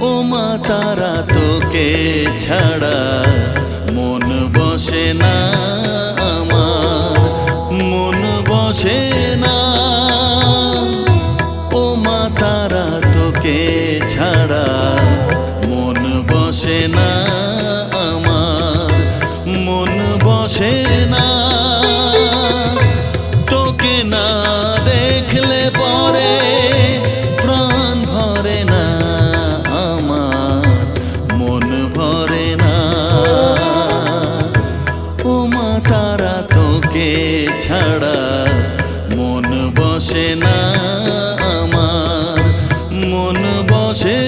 ও মা তারা তোকে ছাড়া মন বসে না আমার, মন বসে না। ও মা তারা তোকে ছাড়া মন বসে না আমার, মন বসে না। তোকে না দেখলে পরে প্রাণ ভরে না আমার, মন ভরে না। ও মা তারা তোকে ছাড়া মন বসে না আমার, মন বসে